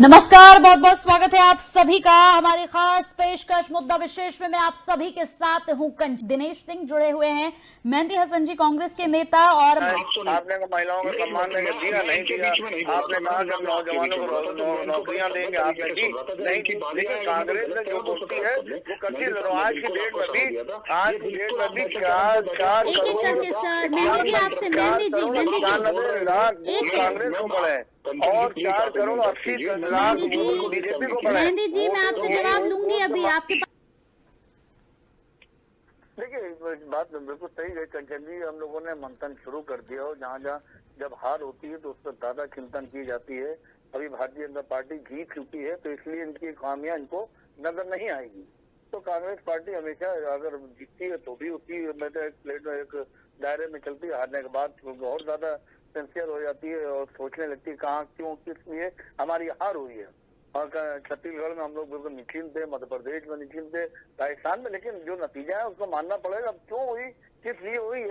नमस्कार, बहुत बहुत स्वागत है आप सभी का हमारी खास पेशकश मुद्दा विशेष में। मैं आप सभी के साथ हूं। दिनेश सिंह जुड़े हुए हैं, मेहंदी हसन जी कांग्रेस के नेता। और आपने महिलाओं को सम्मान दिया नहीं दिया, आपने कहा जब नौजवानों को नौकरियां देंगे, आपने दी नहीं दी। लेकिन कांग्रेस ने जो बोलती है वो करती है। आज की डेट में भी चार करके सर मेहंदी जी आपसे मेहंदी जी लाख कांग्रेस को बढ़े और 4 करोड़ 80 लाख बीजेपी को बढ़े। मेहंदी जी मैं आपसे जवाब लूंगी अभी आपके पास। देखिए बात बिल्कुल सही है कंचन जी। हम लोगों ने मंथन शुरू कर दिया और जहाँ जहाँ जब हार होती है तो उस पर ज्यादा चिंतन की जाती है। अभी भारतीय जनता पार्टी जीत चुकी है तो इसलिए इनकी खामियां इनको नजर नहीं आएगी। तो कांग्रेस पार्टी हमेशा अगर जीतती है तो भी उसी एक दायरे में चलती है। हारने के बाद बहुत ज्यादा सिंसियर हो जाती है और सोचने लगती है कहाँ क्यों किस लिए हमारी हार हुई है। और छत्तीसगढ़ में हम लोग बिल्कुल निश्चिंत थे, मध्य प्रदेश में निश्चिंत थे, राजस्थान में, लेकिन जो नतीजा है उसको मानना पड़ेगा। अब क्यों हुई, किस लिए हुई,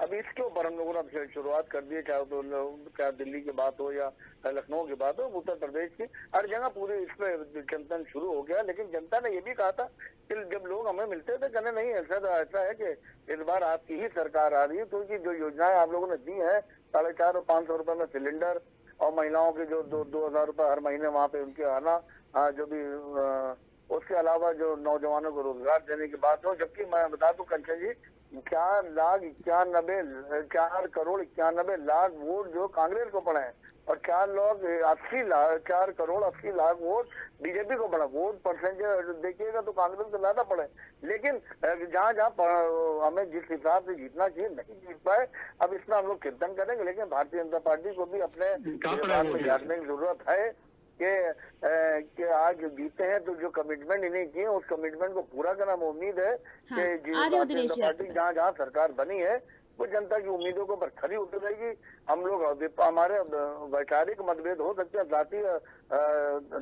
अब इसके ऊपर हम लोगों ने शुरुआत कर दी है। चाहे दिल्ली की बात हो या लखनऊ की बात हो, उत्तर प्रदेश की, हर जगह पूरे इस पे चिंतन शुरू हो गया। लेकिन जनता ने ये भी कहा था कि जब लोग हमें मिलते थे, कहने नहीं ऐसा है कि इस बार आपकी ही सरकार आ रही है, क्योंकि जो योजनाएं आप लोगों ने दी है 450 और 500 रुपए में सिलेंडर और महिलाओं के जो 2,000 रुपए हर महीने वहाँ पे उनके आना, जो भी उसके अलावा जो नौजवानों को रोजगार देने की बात हो। जबकि मैं बता दूं कंचन जी 4 करोड़ 91 लाख वोट जो कांग्रेस को पड़े हैं और 4 करोड़ 80 लाख वोट बीजेपी को पड़ा। वोट परसेंटेज देखिएगा तो कांग्रेस को ज्यादा पड़े, लेकिन जहाँ जहाँ हमें जिस हिसाब से जीतना चाहिए नहीं जीत पाए। अब इसमें हम लोग चिंतन करेंगे, लेकिन भारतीय जनता पार्टी को भी अपने जानने की जरूरत है कि आज जीते हैं तो जो कमिटमेंट इन्हें किए उस कमिटमेंट को पूरा करना। उम्मीद है कि भारतीय जनता पार्टी जहाँ जहाँ सरकार बनी है वो जनता की उम्मीदों को पर खरी उतरेगी। हम लोग हमारे वैचारिक मतभेद हो सकते हैं, जाति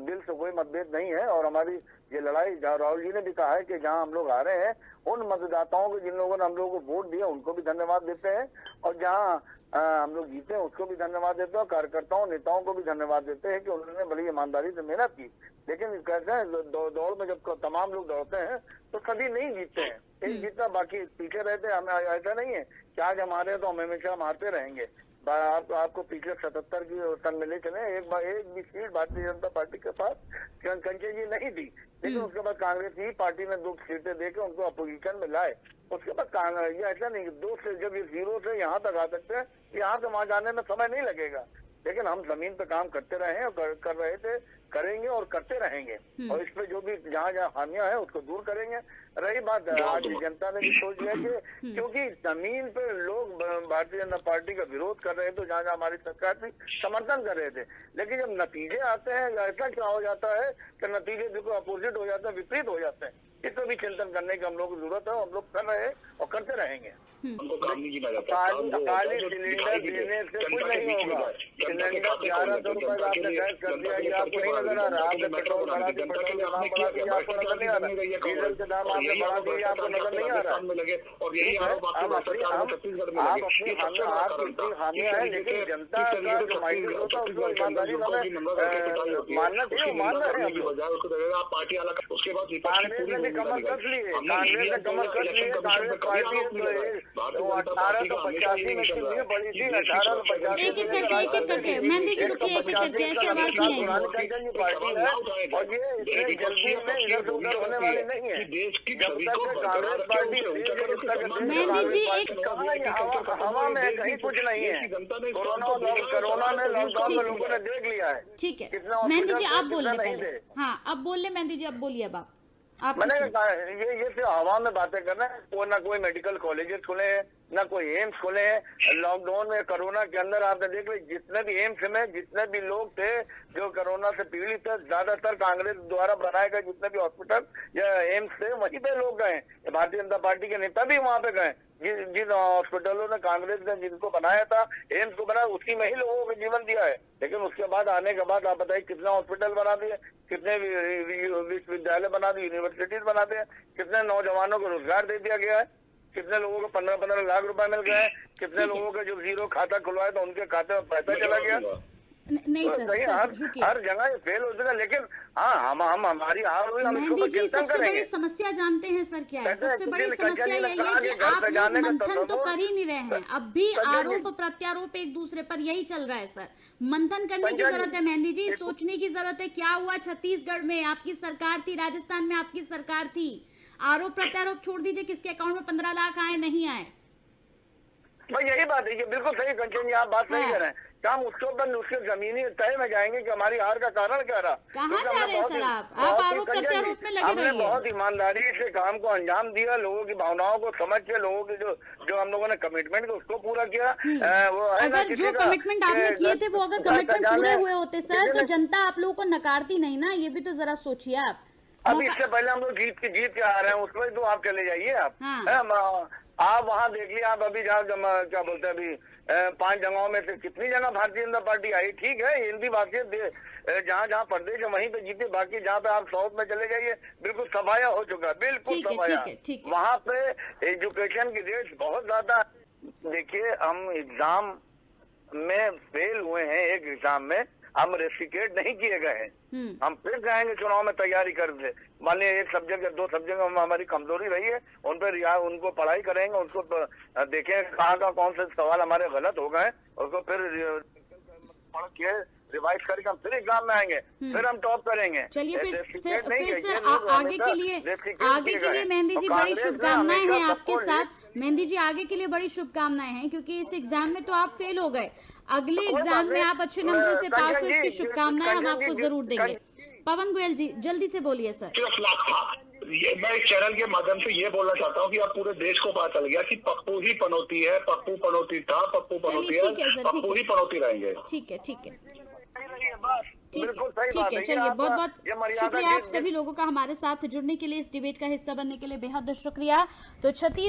दिल से कोई मतभेद नहीं है। और हमारी ये लड़ाई राहुल जी ने भी कहा है कि जहाँ हम लोग आ रहे हैं उन मतदाताओं को, जिन लोगों ने हम लोगों को वोट दिया, उनको भी धन्यवाद देते हैं। और जहाँ हम लोग जीते हैं उसको भी धन्यवाद देते हैं। कार्यकर्ताओं नेताओं को भी धन्यवाद देते हैं कि उन्होंने बड़ी ईमानदारी से मेहनत की। लेकिन कहते हैं दौड़ में जब तमाम लोग दौड़ते हैं तो सभी नहीं जीतते हैं, एक जीतना बाकी पीछे रहते हैं। हमें ऐसा नहीं है कि आज हमारे हैं तो हम हमेशा हारते रहेंगे। आपको पिछले 77 की सन में ले चले, एक भी सीट भारतीय जनता पार्टी के पास कंचन जी नहीं दी, लेकिन उसके बाद कांग्रेस ही पार्टी ने 2 सीटें देकर उनको अपोजिशन में लाए। उसके बाद ये ऐसा नहीं 2 से जब ये 0 से यहाँ तक आ सकते हैं, यहाँ से वहां जाने में समय नहीं लगेगा। लेकिन हम जमीन पे काम करते रहे हैं और कर रहे थे, करेंगे और करते रहेंगे। और इस पे जो भी जहाँ जहाँ खामियां हैं उसको दूर करेंगे। रही बात आज जनता ने भी सोच लिया कि क्योंकि जमीन पे लोग भारतीय जनता पार्टी का विरोध कर रहे थे, जहाँ जहाँ हमारी सरकार थी समर्थन कर रहे थे, लेकिन जब नतीजे आते हैं ऐसा क्या हो जाता है कि नतीजे बिल्कुल अपोजिट हो जाते हैं, विपरीत हो जाते हैं। इस पर भी चिंतन करने की हम लोग की जरूरत है। हम लोग कर रहे हैं और करते रहेंगे। खाली सिलेंडर देने से कुछ नहीं होगा। सिलेंडर 1100 रुपए का आपने गैस कर दिया, ये आपको नहीं नजर आ रहा। आपने पेट्रोल बढ़ा दिया, पेट्रोल का दाम बढ़ा दिया, आपको नजर नहीं आ रहा। डीजल के दाम आपने बढ़ा दिए, आपको नजर नहीं आ रहा। आपकी खामियां है, लेकिन जनता का जो माइंड होता है उसको ईमानदारी हमें मानना चाहिए। मानना है उसके बाद कांग्रेस ने भी कमर कस ली है। कांग्रेस ने कमर कस ली है। कांग्रेस पार्टी 1885 में कितनी बड़ी थी, 1885। एक एक करके मेहंदी जी रुकिए, एक एक करके ऐसे आवाज नहीं आएगी। पार्टी है और ये इतनी जल्दी में इधर उधर होने वाली नहीं है। जब तक कांग्रेस पार्टी मेहंदी जी एक हवा में कहीं कुछ नहीं है। कोरोना में लॉकडाउन में लोगों ने देख लिया है। ठीक है मेहंदी जी आप बोल ले पहले। हाँ अब बोल ले मेहंदी जी, अब बोलिए। अब मैंने ये सिर्फ हवा में बातें करना है। कोई ना कोई मेडिकल कॉलेजेस खुले हैं, ना कोई एम्स खुले हैं। लॉकडाउन में कोरोना के अंदर आपने देख लिया जितने भी एम्स में जितने भी लोग थे जो कोरोना से पीड़ित थे, ज्यादातर कांग्रेस द्वारा बनाए गए जितने भी हॉस्पिटल या एम्स थे वहीं पे लोग गए। भारतीय जनता पार्टी के नेता भी वहां पे गए। जिन हॉस्पिटलों ने कांग्रेस ने जिनको बनाया था, एम्स को बनाया, उसी में ही लोगों को जीवन दिया है। लेकिन उसके बाद आने के बाद आप बताइए कितने हॉस्पिटल बना दिए, कितने विश्वविद्यालय बना दिए, यूनिवर्सिटीज बना दिए, कितने नौजवानों को रोजगार दे दिया गया है, कितने लोगों को 15-15 लाख रुपए मिल गए, कितने लोगों का जो 0 खाता खुलवाया था उनके खाते में पैसा चला गया। नहीं सर, कहीं रुकिए। हर जगह फेल हो चुका, लेकिन हाँ हम हमारी हार हुई, हम इसको मेहंदी जी, चिंतन सबसे बड़ी करेंगे। समस्या जानते हैं सर क्या है? कहते हैं सबसे बड़ी किसी ने समस्या कचहरी यही में है कहा कि कि घर आप लोग सजाने का मंथन तो तत्व कर ही नहीं रहे हैं, अब भी पंचायत जी, आरोप प्रत्यारोप एक दूसरे पर यही चल रहा है सर। मंथन करने की पंचायत जरूरत है मेहंदी जी, देखो- सोचने की जरूरत है। क्या हुआ छत्तीसगढ़ में आपकी सरकार थी, राजस्थान में आपकी सरकार थी, आरोप प्रत्यारोप छोड़ दीजिए, किसके अकाउंट में 15 लाख आए नहीं आए? भाई यही बात है, ये बिल्कुल सही कंचन जी, आप बात सही हाँ। कह रहे हैं। क्या हम उसके ऊपर उसके जमीनी तय में जाएंगे कि हमारी हार का कारण क्या रहा? कहाँ क्योंकि जा हमने रहे हैं बहुत सर ही- आप बहुत ही आरोप कंचन जी, प्रत्यारोप में लगे हमने रहिए। बहुत ईमानदारी से काम को अंजाम दिया, लोगों की भावनाओं को समझ के, लोगों की जो हम लोगों ने कमिटमेंट किया उसको पूरा किया। वो है ना अगर किसी जो का कमिटमेंट आपने किए थे वो अगर घर कमिटमेंट सजाने- पूरे हुए होते सर, किसी तो ने- जनता आप लोगों को नकारती नहीं ना, ये भी तो जरा सोचिए आप। अब मौका- इससे पहले हम लोग जीत के आ रहे हैं, उसमें तो आप चले जाइए। आप हाँ। आप वहाँ देख लिया, आप अभी जहाँ क्या बोलते हैं अभी 5 जगहों में से कितनी जगह भारतीय जनता पार्टी आई? ठीक है, हिंदी भाषी जहाँ जहाँ प्रदेश है वहीं पे जीते, बाकी जहाँ पे आप साउथ में चले जाइए बिल्कुल सफाया हो चुका है, बिल्कुल ठीक है, सफाया। ठीक है। वहाँ पे एजुकेशन की रेट बहुत ज्यादा। देखिए हम एग्जाम में फेल हुए हैं, एक एग्जाम में हम रेसिकेट नहीं किए गए हैं, हम फिर जाएंगे चुनाव में तैयारी कर दे। मान लिया एक सब्जेक्ट या 2 सब्जेक्ट में हमारी कमजोरी रही है, उन पर उनको पढ़ाई करेंगे, उनको देखें कहाँ का कौन से सवाल हमारे गलत हो गए, उसको फिर पढ़ के रिवाइज करके हम फिर एग्जाम में आएंगे, फिर हम टॉप करेंगे। चलिए फिर रेसिकेट नहीं सर किए, लोग आगे के लिए मेहंदी जी बड़ी शुभकामनाएं हैं आपके साथ। मेहंदी जी आगे के लिए बड़ी शुभकामनाएं हैं, क्योंकि इस एग्जाम में तो आप फेल हो गए, अगले एग्जाम में आप अच्छे नंबरों से पास हो, इसकी शुभकामनाएं हम आपको जरूर देंगे। पवन गोयल जी जल्दी से बोलिए सर। 10 लाख था। ये मैं इस चैनल के माध्यम से ये बोलना चाहता हूँ कि अब पूरे देश को पता चल गया कि पप्पू ही पनौती है, पप्पू पनौती था, पप्पू पनौती चलिए, ठीक है सर, है, ठीक पप्पू है। ही पनौती रहेंगे। ठीक है ठीक है, चलिए बहुत बहुत शुक्रिया आप सभी लोगों का हमारे साथ जुड़ने के लिए, इस डिबेट का हिस्सा बनने के लिए बेहद शुक्रिया। तो छत्तीस